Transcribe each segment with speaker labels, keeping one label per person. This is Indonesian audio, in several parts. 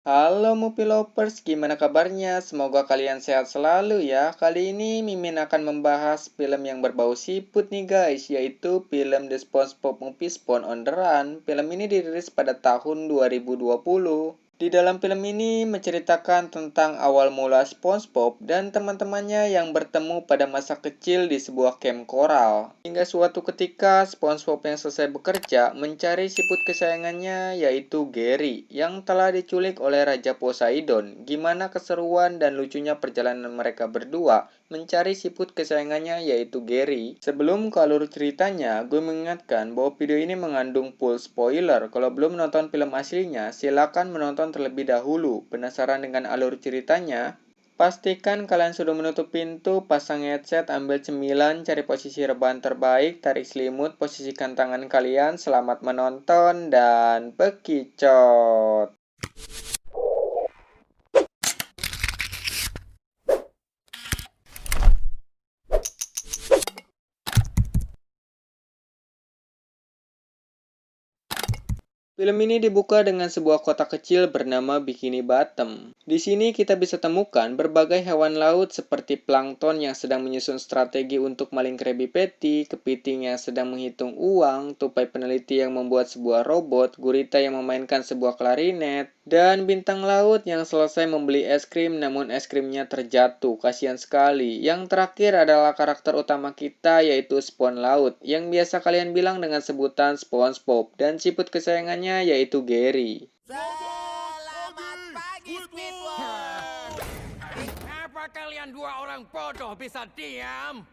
Speaker 1: Halo Movie Lovers, gimana kabarnya? Semoga kalian sehat selalu ya. Kali ini Mimin akan membahas film yang berbau siput nih guys, yaitu film The SpongeBob Movie Spawn on the Run. Film ini dirilis pada tahun 2020. Di dalam film ini menceritakan tentang awal mula SpongeBob dan teman-temannya yang bertemu pada masa kecil di sebuah camp koral. Hingga suatu ketika SpongeBob yang selesai bekerja mencari siput kesayangannya yaitu Gary yang telah diculik oleh Raja Poseidon. Gimana keseruan dan lucunya perjalanan mereka berdua mencari siput kesayangannya yaitu Gary. Sebelum ke alur ceritanya, gue mengingatkan bahwa video ini mengandung full spoiler. Kalau belum menonton film aslinya, silakan menonton terlebih dahulu. Penasaran dengan alur ceritanya? Pastikan kalian sudah menutup pintu, pasang headset, ambil cemilan, cari posisi rebahan terbaik, tarik selimut, posisikan tangan kalian, selamat menonton, dan bekicot! Film ini dibuka dengan sebuah kota kecil bernama Bikini Bottom. Di sini kita bisa temukan berbagai hewan laut seperti plankton yang sedang menyusun strategi untuk maling Krabby Patty, kepiting yang sedang menghitung uang, tupai peneliti yang membuat sebuah robot, gurita yang memainkan sebuah klarinet, dan bintang laut yang selesai membeli es krim namun es krimnya terjatuh. Kasihan sekali. Yang terakhir adalah karakter utama kita yaitu Spon Laut yang biasa kalian bilang dengan sebutan SpongeBob dan siput kesayangannya yaitu Gary.
Speaker 2: Selamat pagi, Squidward.
Speaker 3: Apa kalian dua orang bodoh bisa diam?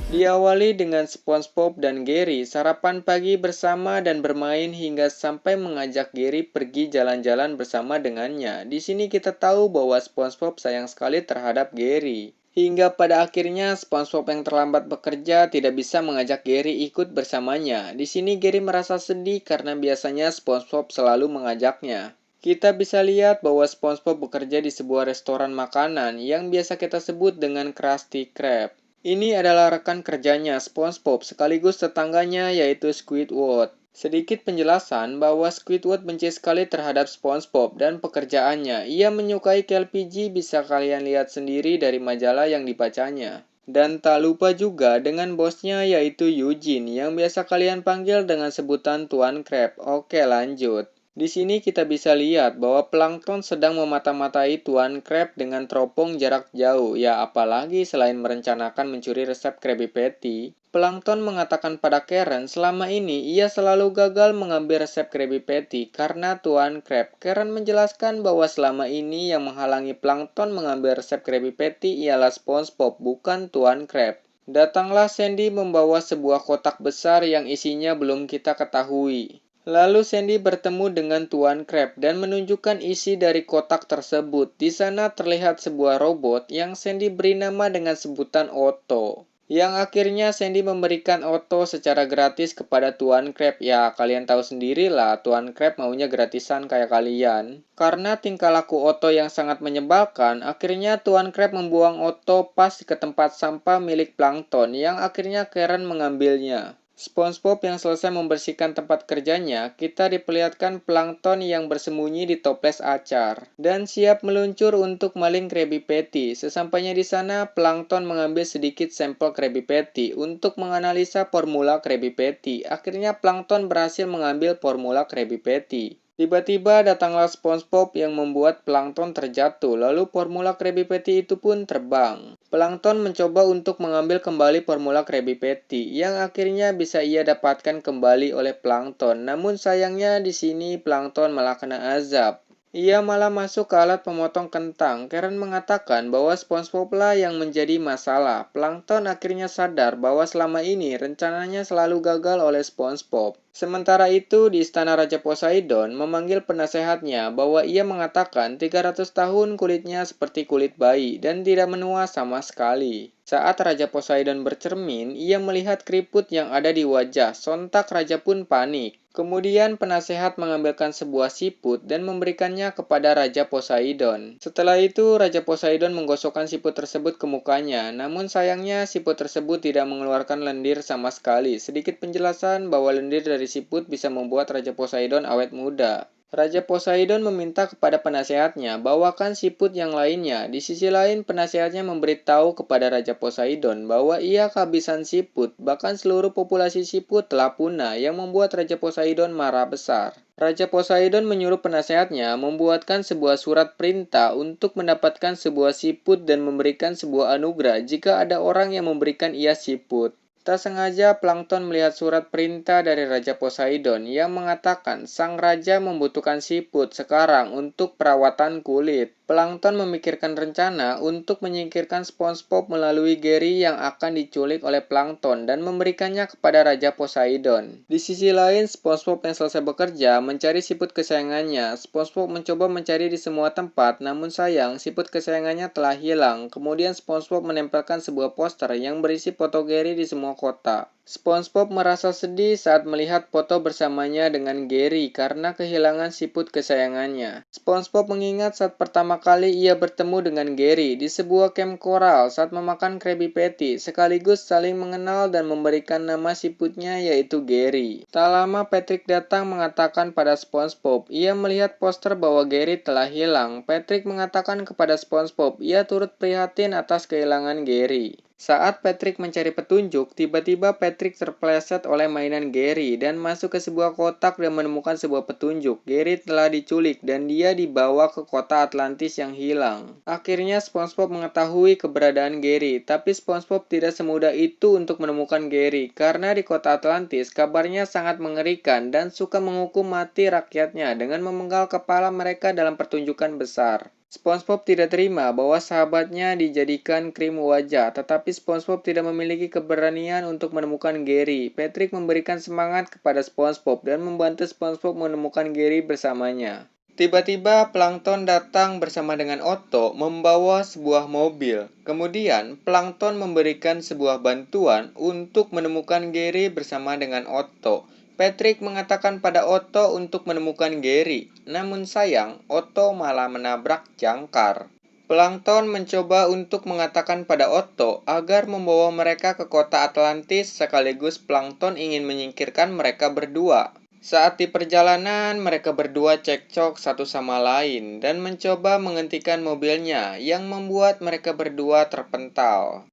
Speaker 1: Diawali dengan SpongeBob dan Gary sarapan pagi bersama dan bermain hingga sampai mengajak Gary pergi jalan-jalan bersama dengannya. Di sini kita tahu bahwa SpongeBob sayang sekali terhadap Gary. Hingga pada akhirnya SpongeBob yang terlambat bekerja tidak bisa mengajak Gary ikut bersamanya. Di sini Gary merasa sedih karena biasanya SpongeBob selalu mengajaknya. Kita bisa lihat bahwa SpongeBob bekerja di sebuah restoran makanan yang biasa kita sebut dengan Krusty Krab. Ini adalah rekan kerjanya SpongeBob sekaligus tetangganya yaitu Squidward. Sedikit penjelasan bahwa Squidward benci sekali terhadap SpongeBob dan pekerjaannya. Ia menyukai KLPG bisa kalian lihat sendiri dari majalah yang dibacanya. Dan tak lupa juga dengan bosnya yaitu Eugene yang biasa kalian panggil dengan sebutan Tuan Crab. Oke lanjut. Di sini kita bisa lihat bahwa plankton sedang memata-matai Tuan Crab dengan teropong jarak jauh. Ya, apalagi selain merencanakan mencuri resep Krabby Patty. Plankton mengatakan pada Karen selama ini ia selalu gagal mengambil resep Krabby Patty karena Tuan Crab. Karen menjelaskan bahwa selama ini yang menghalangi Plankton mengambil resep Krabby Patty ialah SpongeBob, bukan Tuan Crab. Datanglah Sandy membawa sebuah kotak besar yang isinya belum kita ketahui. Lalu Sandy bertemu dengan Tuan Crab dan menunjukkan isi dari kotak tersebut. Di sana terlihat sebuah robot yang Sandy beri nama dengan sebutan Otto. Yang akhirnya Sandy memberikan Otto secara gratis kepada Tuan Crab. Ya, kalian tahu sendirilah Tuan Crab maunya gratisan kayak kalian. Karena tingkah laku Otto yang sangat menyebalkan, akhirnya Tuan Crab membuang Otto pas ke tempat sampah milik Plankton yang akhirnya Karen mengambilnya. SpongeBob yang selesai membersihkan tempat kerjanya, kita diperlihatkan Plankton yang bersembunyi di toples acar dan siap meluncur untuk maling Krabby Patty. Sesampainya di sana, Plankton mengambil sedikit sampel Krabby Patty untuk menganalisa formula Krabby Patty. Akhirnya Plankton berhasil mengambil formula Krabby Patty. Tiba-tiba datanglah SpongeBob yang membuat Plankton terjatuh, lalu formula Krabby Patty itu pun terbang. Plankton mencoba untuk mengambil kembali formula Krabby Patty, yang akhirnya bisa ia dapatkan kembali oleh Plankton. Namun sayangnya di sini Plankton malah kena azab. Ia malah masuk ke alat pemotong kentang. Karen mengatakan bahwa SpongeBob lah yang menjadi masalah. Plankton akhirnya sadar bahwa selama ini rencananya selalu gagal oleh SpongeBob. Sementara itu, di istana Raja Poseidon memanggil penasehatnya bahwa ia mengatakan 300 tahun kulitnya seperti kulit bayi dan tidak menua sama sekali. Saat Raja Poseidon bercermin, ia melihat keriput yang ada di wajah. Sontak Raja pun panik. Kemudian penasehat mengambilkan sebuah siput dan memberikannya kepada Raja Poseidon. Setelah itu, Raja Poseidon menggosokkan siput tersebut ke mukanya. Namun sayangnya siput tersebut tidak mengeluarkan lendir sama sekali. Sedikit penjelasan bahwa lendir dari dari siput bisa membuat Raja Poseidon awet muda. Raja Poseidon meminta kepada penasehatnya bawakan siput yang lainnya. Di sisi lain, penasehatnya memberitahu kepada Raja Poseidon bahwa ia kehabisan siput, bahkan seluruh populasi siput telah punah yang membuat Raja Poseidon marah besar. Raja Poseidon menyuruh penasehatnya membuatkan sebuah surat perintah untuk mendapatkan sebuah siput dan memberikan sebuah anugerah jika ada orang yang memberikan ia siput. Tak sengaja Plankton melihat surat perintah dari Raja Poseidon yang mengatakan sang raja membutuhkan siput sekarang untuk perawatan kulit. Plankton memikirkan rencana untuk menyingkirkan SpongeBob melalui Gary yang akan diculik oleh Plankton dan memberikannya kepada Raja Poseidon. Di sisi lain, SpongeBob yang selesai bekerja mencari siput kesayangannya. SpongeBob mencoba mencari di semua tempat, namun sayang siput kesayangannya telah hilang. Kemudian SpongeBob menempelkan sebuah poster yang berisi foto Gary di semua kota. SpongeBob merasa sedih saat melihat foto bersamanya dengan Gary karena kehilangan siput kesayangannya. SpongeBob mengingat saat pertama kali ia bertemu dengan Gary di sebuah camp koral saat memakan Krabby Patty, sekaligus saling mengenal dan memberikan nama siputnya yaitu Gary. Tak lama Patrick datang mengatakan pada SpongeBob ia melihat poster bahwa Gary telah hilang. Patrick mengatakan kepada SpongeBob ia turut prihatin atas kehilangan Gary. Saat Patrick mencari petunjuk, tiba-tiba Patrick terpeleset oleh mainan Gary dan masuk ke sebuah kotak dan menemukan sebuah petunjuk. Gary telah diculik dan dia dibawa ke kota Atlantis yang hilang. Akhirnya SpongeBob mengetahui keberadaan Gary, tapi SpongeBob tidak semudah itu untuk menemukan Gary karena di kota Atlantis kabarnya sangat mengerikan dan suka menghukum mati rakyatnya dengan memenggal kepala mereka dalam pertunjukan besar. SpongeBob tidak terima bahwa sahabatnya dijadikan krim wajah, tetapi SpongeBob tidak memiliki keberanian untuk menemukan Gary. Patrick memberikan semangat kepada SpongeBob dan membantu SpongeBob menemukan Gary bersamanya. Tiba-tiba Plankton datang bersama dengan Otto membawa sebuah mobil. Kemudian Plankton memberikan sebuah bantuan untuk menemukan Gary bersama dengan Otto. Patrick mengatakan pada Otto untuk menemukan Gary, namun sayang Otto malah menabrak jangkar. Plankton mencoba untuk mengatakan pada Otto agar membawa mereka ke kota Atlantis sekaligus Plankton ingin menyingkirkan mereka berdua. Saat di perjalanan, mereka berdua cekcok satu sama lain dan mencoba menghentikan mobilnya yang membuat mereka berdua terpental.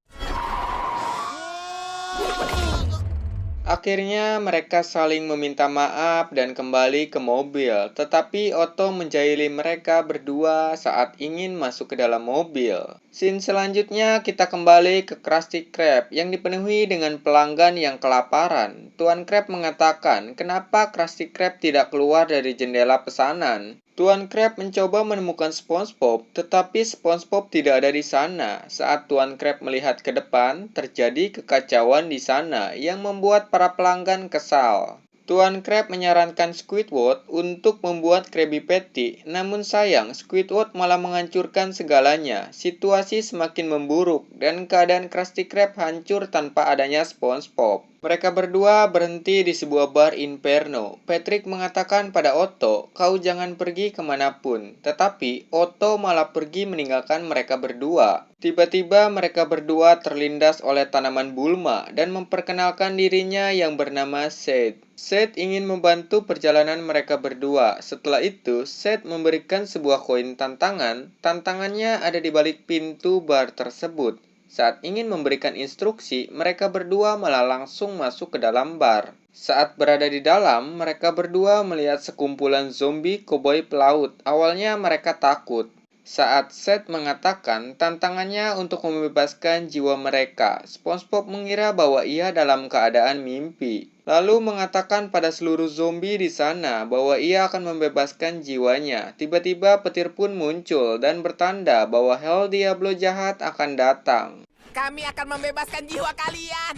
Speaker 1: Akhirnya mereka saling meminta maaf dan kembali ke mobil, tetapi Otto menjahili mereka berdua saat ingin masuk ke dalam mobil. Scene selanjutnya kita kembali ke Krusty Krab yang dipenuhi dengan pelanggan yang kelaparan. Tuan Krab mengatakan, kenapa Krusty Krab tidak keluar dari jendela pesanan? Tuan Krab mencoba menemukan SpongeBob, tetapi SpongeBob tidak ada di sana. Saat Tuan Krab melihat ke depan, terjadi kekacauan di sana yang membuat para pelanggan kesal. Tuan Krab menyarankan Squidward untuk membuat Krabby Patty, namun sayang Squidward malah menghancurkan segalanya. Situasi semakin memburuk dan keadaan Krusty Krab hancur tanpa adanya SpongeBob. Mereka berdua berhenti di sebuah bar Inferno. Patrick mengatakan pada Otto, kau jangan pergi kemanapun. Tetapi Otto malah pergi meninggalkan mereka berdua. Tiba-tiba mereka berdua terlindas oleh tanaman Bulma dan memperkenalkan dirinya yang bernama Seth. Seth ingin membantu perjalanan mereka berdua. Setelah itu, Seth memberikan sebuah koin tantangan. Tantangannya ada di balik pintu bar tersebut. Saat ingin memberikan instruksi, mereka berdua malah langsung masuk ke dalam bar. Saat berada di dalam, mereka berdua melihat sekumpulan zombie koboi pelaut. Awalnya mereka takut. Saat Seth mengatakan tantangannya untuk membebaskan jiwa mereka, SpongeBob mengira bahwa ia dalam keadaan mimpi. Lalu mengatakan pada seluruh zombie di sana bahwa ia akan membebaskan jiwanya. Tiba-tiba petir pun muncul dan bertanda bahwa Hell Diablo jahat akan datang.
Speaker 2: Kami akan membebaskan jiwa kalian.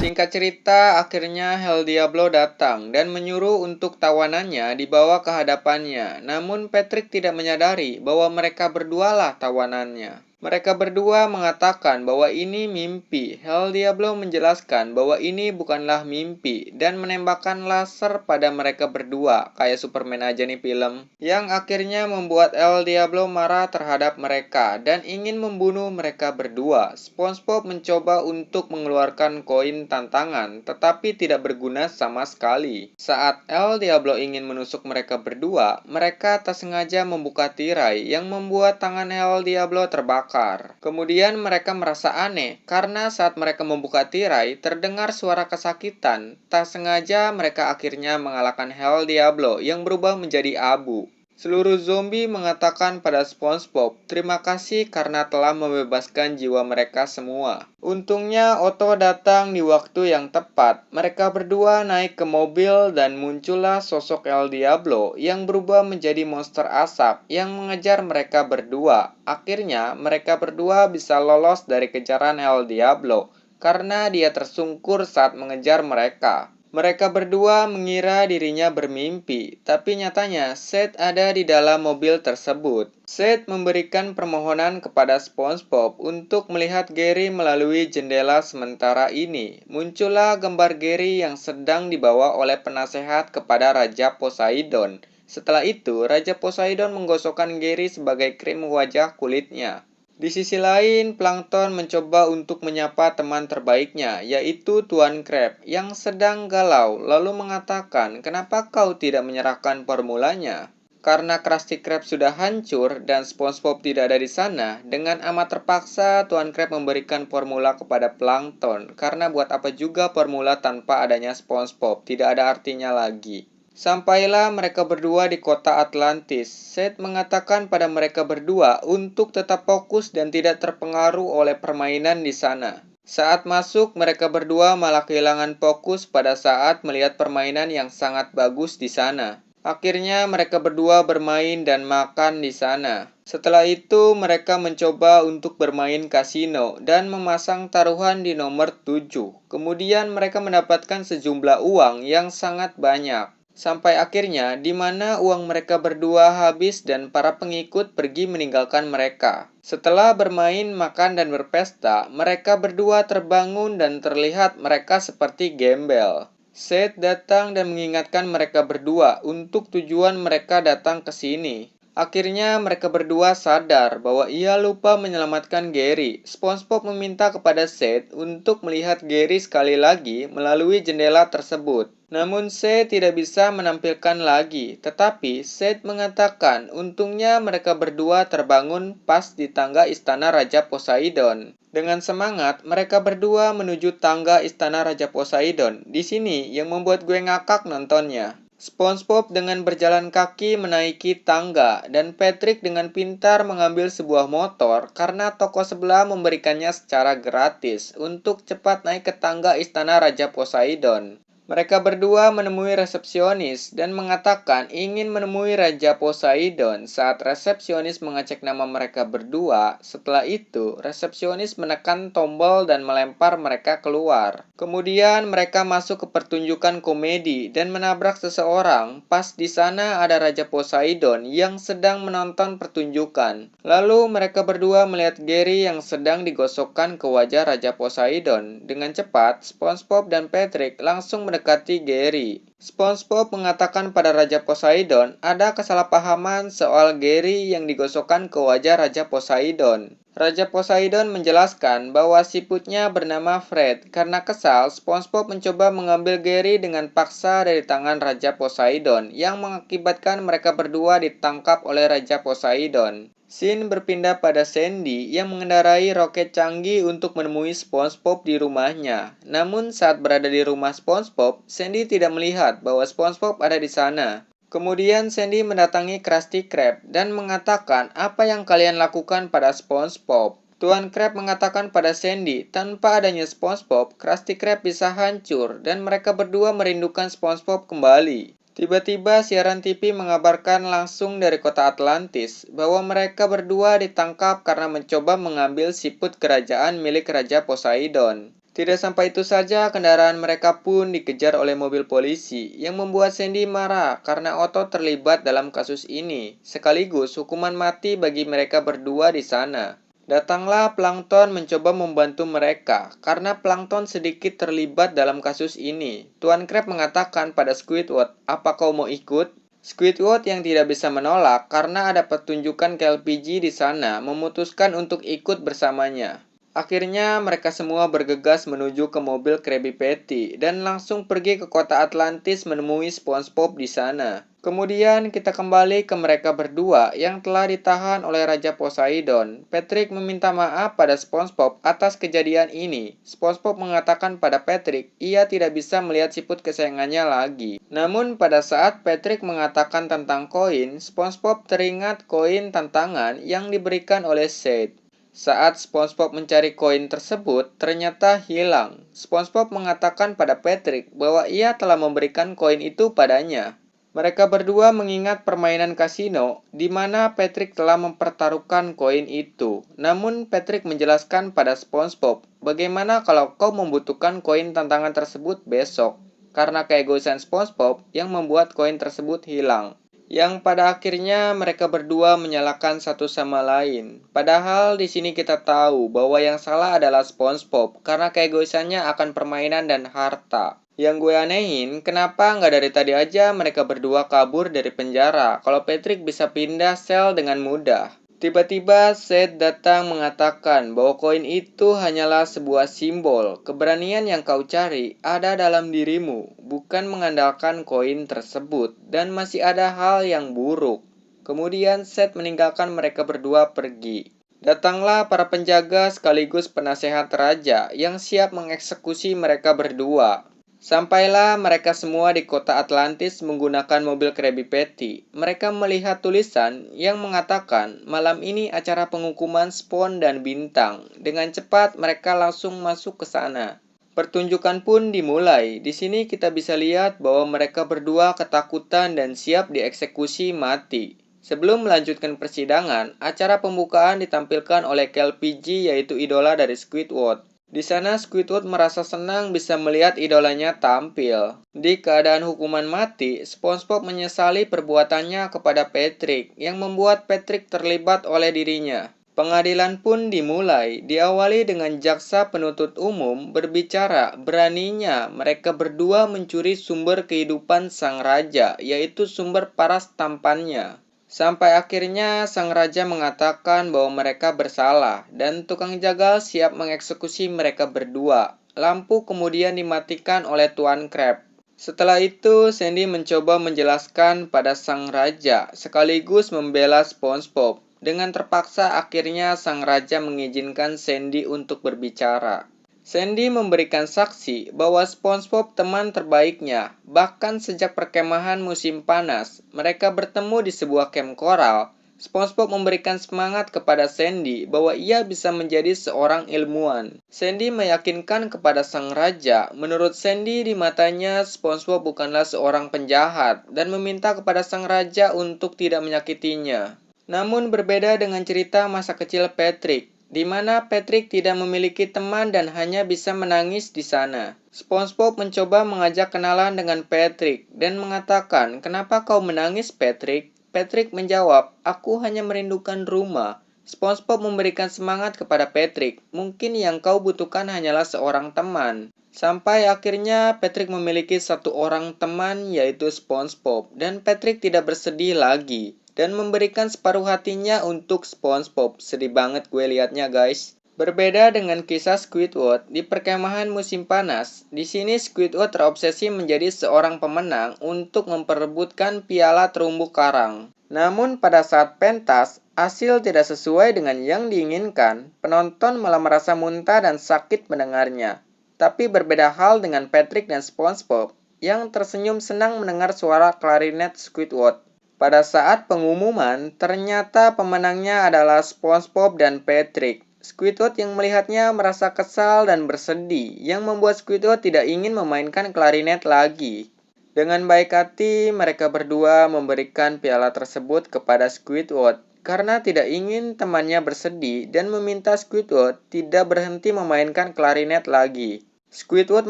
Speaker 1: Singkat cerita, akhirnya Hell Diablo datang dan menyuruh untuk tawanannya dibawa ke hadapannya. Namun Patrick tidak menyadari bahwa mereka berdualah tawanannya. Mereka berdua mengatakan bahwa ini mimpi. El Diablo menjelaskan bahwa ini bukanlah mimpi dan menembakkan laser pada mereka berdua, kayak Superman aja nih film. Yang akhirnya membuat El Diablo marah terhadap mereka dan ingin membunuh mereka berdua. SpongeBob mencoba untuk mengeluarkan koin tantangan, tetapi tidak berguna sama sekali. Saat El Diablo ingin menusuk mereka berdua, mereka tak sengaja membuka tirai yang membuat tangan El Diablo terbakar. Kemudian mereka merasa aneh karena saat mereka membuka tirai terdengar suara kesakitan. Tak sengaja mereka akhirnya mengalahkan El Diablo yang berubah menjadi abu. Seluruh zombie mengatakan pada SpongeBob, terima kasih karena telah membebaskan jiwa mereka semua. Untungnya Otto datang di waktu yang tepat. Mereka berdua naik ke mobil dan muncullah sosok El Diablo yang berubah menjadi monster asap yang mengejar mereka berdua. Akhirnya mereka berdua bisa lolos dari kejaran El Diablo karena dia tersungkur saat mengejar mereka. Mereka berdua mengira dirinya bermimpi, tapi nyatanya Seth ada di dalam mobil tersebut. Seth memberikan permohonan kepada SpongeBob untuk melihat Gary melalui jendela sementara ini. Muncullah gambar Gary yang sedang dibawa oleh penasehat kepada Raja Poseidon. Setelah itu, Raja Poseidon menggosokkan Gary sebagai krim wajah kulitnya. Di sisi lain, Plankton mencoba untuk menyapa teman terbaiknya, yaitu Tuan Crab, yang sedang galau, lalu mengatakan, "Kenapa kau tidak menyerahkan formulanya?" Karena Krusty Krab sudah hancur dan SpongeBob tidak ada di sana, dengan amat terpaksa Tuan Crab memberikan formula kepada Plankton, karena buat apa juga formula tanpa adanya SpongeBob, tidak ada artinya lagi. Sampailah mereka berdua di kota Atlantis. Seth mengatakan pada mereka berdua untuk tetap fokus dan tidak terpengaruh oleh permainan di sana. Saat masuk, mereka berdua malah kehilangan fokus pada saat melihat permainan yang sangat bagus di sana. Akhirnya mereka berdua bermain dan makan di sana. Setelah itu, mereka mencoba untuk bermain kasino dan memasang taruhan di nomor 7. Kemudian mereka mendapatkan sejumlah uang yang sangat banyak. Sampai akhirnya, di mana uang mereka berdua habis dan para pengikut pergi meninggalkan mereka. Setelah bermain, makan, dan berpesta, mereka berdua terbangun dan terlihat mereka seperti gembel. Seth datang dan mengingatkan mereka berdua untuk tujuan mereka datang ke sini. Akhirnya mereka berdua sadar bahwa ia lupa menyelamatkan Gary. SpongeBob meminta kepada Seth untuk melihat Gary sekali lagi melalui jendela tersebut. Namun Seth tidak bisa menampilkan lagi, tetapi Seth mengatakan untungnya mereka berdua terbangun pas di tangga istana Raja Poseidon. Dengan semangat, mereka berdua menuju tangga istana Raja Poseidon. Di sini yang membuat gue ngakak nontonnya. SpongeBob dengan berjalan kaki menaiki tangga dan Patrick dengan pintar mengambil sebuah motor karena toko sebelah memberikannya secara gratis untuk cepat naik ke tangga istana Raja Poseidon. Mereka berdua menemui resepsionis dan mengatakan ingin menemui Raja Poseidon. Saat resepsionis mengecek nama mereka berdua, setelah itu resepsionis menekan tombol dan melempar mereka keluar. Kemudian mereka masuk ke pertunjukan komedi dan menabrak seseorang. Pas di sana ada Raja Poseidon yang sedang menonton pertunjukan. Lalu mereka berdua melihat Gary yang sedang digosokkan ke wajah Raja Poseidon. Dengan cepat, SpongeBob dan Patrick langsung mendekati Gary. SpongeBob mengatakan pada Raja Poseidon ada kesalahpahaman soal Gary yang digosokkan ke wajah Raja Poseidon. Raja Poseidon menjelaskan bahwa siputnya bernama Fred. Karena kesal, SpongeBob mencoba mengambil Gary dengan paksa dari tangan Raja Poseidon yang mengakibatkan mereka berdua ditangkap oleh Raja Poseidon. Scene berpindah pada Sandy yang mengendarai roket canggih untuk menemui SpongeBob di rumahnya. Namun saat berada di rumah SpongeBob, Sandy tidak melihat bahwa SpongeBob ada di sana. Kemudian Sandy mendatangi Krusty Krab dan mengatakan apa yang kalian lakukan pada SpongeBob. Tuan Crab mengatakan pada Sandy, tanpa adanya SpongeBob, Krusty Krab bisa hancur dan mereka berdua merindukan SpongeBob kembali. Tiba-tiba siaran TV mengabarkan langsung dari kota Atlantis bahwa mereka berdua ditangkap karena mencoba mengambil siput kerajaan milik Raja Poseidon. Tidak sampai itu saja, kendaraan mereka pun dikejar oleh mobil polisi yang membuat Sandy marah karena Otto terlibat dalam kasus ini, sekaligus hukuman mati bagi mereka berdua di sana. Datanglah Plankton mencoba membantu mereka, karena Plankton sedikit terlibat dalam kasus ini. Tuan Crab mengatakan pada Squidward, "Apa kau mau ikut?" Squidward yang tidak bisa menolak karena ada pertunjukan KLPG di sana memutuskan untuk ikut bersamanya. Akhirnya mereka semua bergegas menuju ke mobil Krabby Patty dan langsung pergi ke kota Atlantis menemui SpongeBob di sana. Kemudian kita kembali ke mereka berdua yang telah ditahan oleh Raja Poseidon. Patrick meminta maaf pada SpongeBob atas kejadian ini. SpongeBob mengatakan pada Patrick ia tidak bisa melihat siput kesayangannya lagi. Namun pada saat Patrick mengatakan tentang koin, SpongeBob teringat koin tantangan yang diberikan oleh Sid. Saat SpongeBob mencari koin tersebut, ternyata hilang. SpongeBob mengatakan pada Patrick bahwa ia telah memberikan koin itu padanya. Mereka berdua mengingat permainan kasino, di mana Patrick telah mempertaruhkan koin itu. Namun Patrick menjelaskan pada SpongeBob, bagaimana kalau kau membutuhkan koin tantangan tersebut besok? Karena keegoisan SpongeBob yang membuat koin tersebut hilang. Yang pada akhirnya mereka berdua menyalahkan satu sama lain. Padahal di sini kita tahu bahwa yang salah adalah SpongeBob karena keegoisannya akan permainan dan harta. Yang gue anehin, kenapa nggak dari tadi aja mereka berdua kabur dari penjara kalau Patrick bisa pindah sel dengan mudah. Tiba-tiba Seth datang mengatakan bahwa koin itu hanyalah sebuah simbol. Keberanian yang kau cari ada dalam dirimu, bukan mengandalkan koin tersebut. Dan masih ada hal yang buruk. Kemudian Seth meninggalkan mereka berdua pergi. Datanglah para penjaga sekaligus penasehat raja yang siap mengeksekusi mereka berdua. Sampailah mereka semua di kota Atlantis menggunakan mobil Krabby Patty. Mereka melihat tulisan yang mengatakan malam ini acara penghukuman Spon dan Bintang. Dengan cepat mereka langsung masuk ke sana. Pertunjukan pun dimulai. Di sini kita bisa lihat bahwa mereka berdua ketakutan dan siap dieksekusi mati. Sebelum melanjutkan persidangan, acara pembukaan ditampilkan oleh KLPG yaitu idola dari Squidward. Di sana Squidward merasa senang bisa melihat idolanya tampil. Di keadaan hukuman mati, SpongeBob menyesali perbuatannya kepada Patrick yang membuat Patrick terlibat oleh dirinya. Pengadilan pun dimulai, diawali dengan jaksa penuntut umum berbicara beraninya mereka berdua mencuri sumber kehidupan sang raja, yaitu sumber paras tampannya. Sampai akhirnya sang raja mengatakan bahwa mereka bersalah dan tukang jagal siap mengeksekusi mereka berdua. Lampu kemudian dimatikan oleh Tuan Crab. Setelah itu, Sandy mencoba menjelaskan pada sang raja sekaligus membela SpongeBob. Dengan terpaksa akhirnya sang raja mengizinkan Sandy untuk berbicara. Sandy memberikan saksi bahwa SpongeBob teman terbaiknya, bahkan sejak perkemahan musim panas. Mereka bertemu di sebuah camp koral. SpongeBob memberikan semangat kepada Sandy bahwa ia bisa menjadi seorang ilmuwan. Sandy meyakinkan kepada sang raja, menurut Sandy di matanya SpongeBob bukanlah seorang penjahat dan meminta kepada sang raja untuk tidak menyakitinya. Namun berbeda dengan cerita masa kecil Patrick, di mana Patrick tidak memiliki teman dan hanya bisa menangis di sana. SpongeBob mencoba mengajak kenalan dengan Patrick dan mengatakan, "Kenapa kau menangis, Patrick?" Patrick menjawab, "Aku hanya merindukan rumah." SpongeBob memberikan semangat kepada Patrick, "Mungkin yang kau butuhkan hanyalah seorang teman." Sampai akhirnya Patrick memiliki satu orang teman yaitu SpongeBob dan Patrick tidak bersedih lagi dan memberikan separuh hatinya untuk SpongeBob. Sedih banget gue liatnya guys. Berbeda dengan kisah Squidward di perkemahan musim panas, di sini Squidward terobsesi menjadi seorang pemenang untuk memperebutkan piala terumbu karang. Namun pada saat pentas, hasil tidak sesuai dengan yang diinginkan, penonton malah merasa muntah dan sakit mendengarnya. Tapi berbeda hal dengan Patrick dan SpongeBob, yang tersenyum senang mendengar suara klarinet Squidward. Pada saat pengumuman, ternyata pemenangnya adalah SpongeBob dan Patrick. Squidward yang melihatnya merasa kesal dan bersedih, yang membuat Squidward tidak ingin memainkan klarinet lagi. Dengan baik hati, mereka berdua memberikan piala tersebut kepada Squidward, karena tidak ingin temannya bersedih dan meminta Squidward tidak berhenti memainkan klarinet lagi. Squidward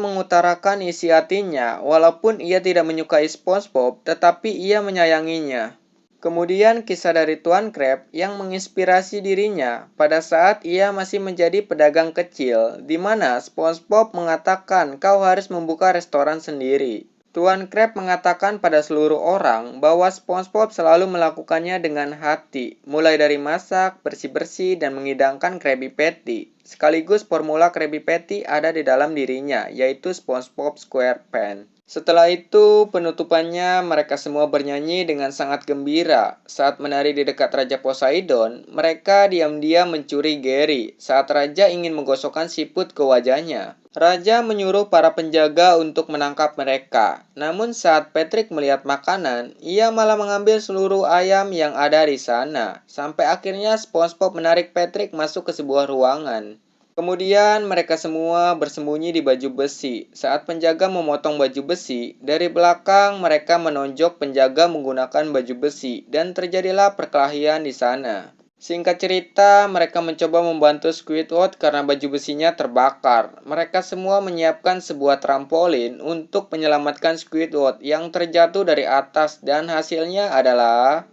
Speaker 1: mengutarakan isi hatinya, walaupun ia tidak menyukai SpongeBob, tetapi ia menyayanginya. Kemudian kisah dari Tuan Crab yang menginspirasi dirinya pada saat ia masih menjadi pedagang kecil, di mana SpongeBob mengatakan kau harus membuka restoran sendiri. Tuan Crab mengatakan pada seluruh orang bahwa SpongeBob selalu melakukannya dengan hati, mulai dari masak, bersih-bersih, dan menghidangkan Krabby Patty. Sekaligus formula Krabby Patty ada di dalam dirinya, yaitu SpongeBob SquarePants. Setelah itu, penutupannya mereka semua bernyanyi dengan sangat gembira. Saat menari di dekat Raja Poseidon, mereka diam-diam mencuri Gary saat Raja ingin menggosokkan siput ke wajahnya. Raja menyuruh para penjaga untuk menangkap mereka. Namun saat Patrick melihat makanan, ia malah mengambil seluruh ayam yang ada di sana. Sampai akhirnya SpongeBob menarik Patrick masuk ke sebuah ruangan. Kemudian mereka semua bersembunyi di baju besi. Saat penjaga memotong baju besi, dari belakang mereka menonjok penjaga menggunakan baju besi dan terjadilah perkelahian di sana. Singkat cerita, mereka mencoba membantu Squidward karena baju besinya terbakar. Mereka semua menyiapkan sebuah trampolin untuk menyelamatkan Squidward yang terjatuh dari atas dan hasilnya adalah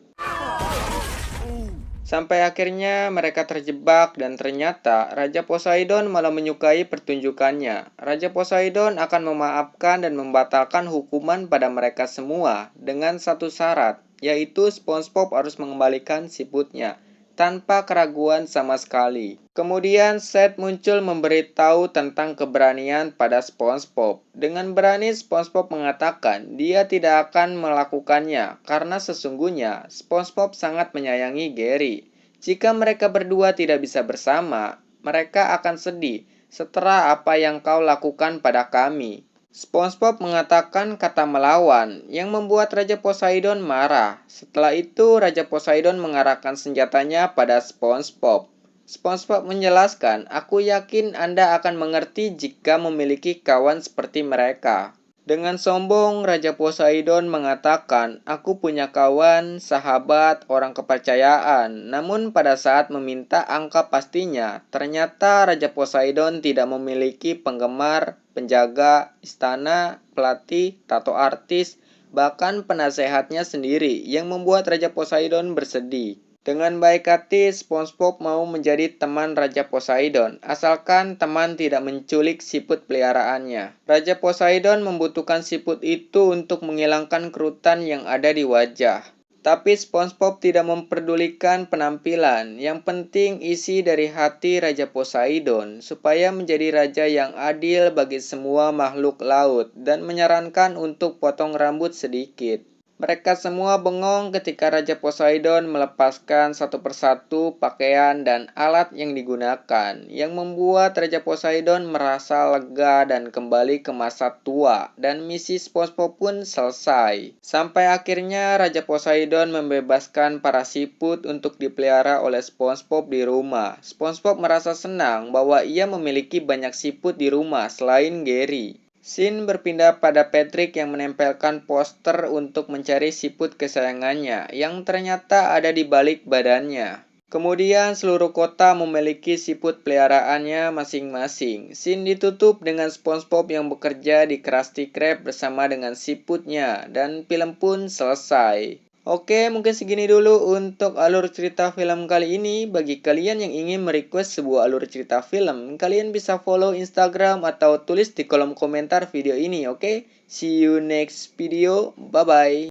Speaker 1: sampai akhirnya mereka terjebak dan ternyata Raja Poseidon malah menyukai pertunjukannya. Raja Poseidon akan memaafkan dan membatalkan hukuman pada mereka semua dengan satu syarat, yaitu SpongeBob harus mengembalikan siputnya tanpa keraguan sama sekali. Kemudian Seth muncul memberitahu tentang keberanian pada SpongeBob. Dengan berani SpongeBob mengatakan dia tidak akan melakukannya karena sesungguhnya SpongeBob sangat menyayangi Gary. Jika mereka berdua tidak bisa bersama, mereka akan sedih setelah apa yang kau lakukan pada kami. SpongeBob mengatakan kata melawan yang membuat Raja Poseidon marah. Setelah itu, Raja Poseidon mengarahkan senjatanya pada SpongeBob. SpongeBob menjelaskan, aku yakin Anda akan mengerti jika memiliki kawan seperti mereka. Dengan sombong, Raja Poseidon mengatakan, aku punya kawan, sahabat, orang kepercayaan. Namun pada saat meminta angka pastinya, ternyata Raja Poseidon tidak memiliki penggemar, penjaga, istana, pelatih, tato artis, bahkan penasehatnya sendiri yang membuat Raja Poseidon bersedih. Dengan baik hati, SpongeBob mau menjadi teman Raja Poseidon, asalkan teman tidak menculik siput peliharaannya. Raja Poseidon membutuhkan siput itu untuk menghilangkan kerutan yang ada di wajah. Tapi SpongeBob tidak memperdulikan penampilan, yang penting isi dari hati Raja Poseidon, supaya menjadi raja yang adil bagi semua makhluk laut, dan menyarankan untuk potong rambut sedikit. Mereka semua bengong ketika Raja Poseidon melepaskan satu persatu pakaian dan alat yang digunakan, yang membuat Raja Poseidon merasa lega dan kembali ke masa tua, dan misi SpongeBob pun selesai. Sampai akhirnya Raja Poseidon membebaskan para siput untuk dipelihara oleh SpongeBob di rumah. SpongeBob merasa senang bahwa ia memiliki banyak siput di rumah selain Gary. Scene berpindah pada Patrick yang menempelkan poster untuk mencari siput kesayangannya yang ternyata ada di balik badannya. Kemudian seluruh kota memiliki siput peliharaannya masing-masing. Scene ditutup dengan SpongeBob yang bekerja di Krusty Krab bersama dengan siputnya dan film pun selesai. Oke, mungkin segini dulu untuk alur cerita film kali ini. Bagi kalian yang ingin merequest sebuah alur cerita film, kalian bisa follow Instagram atau tulis di kolom komentar video ini, oke? See you next video, bye-bye.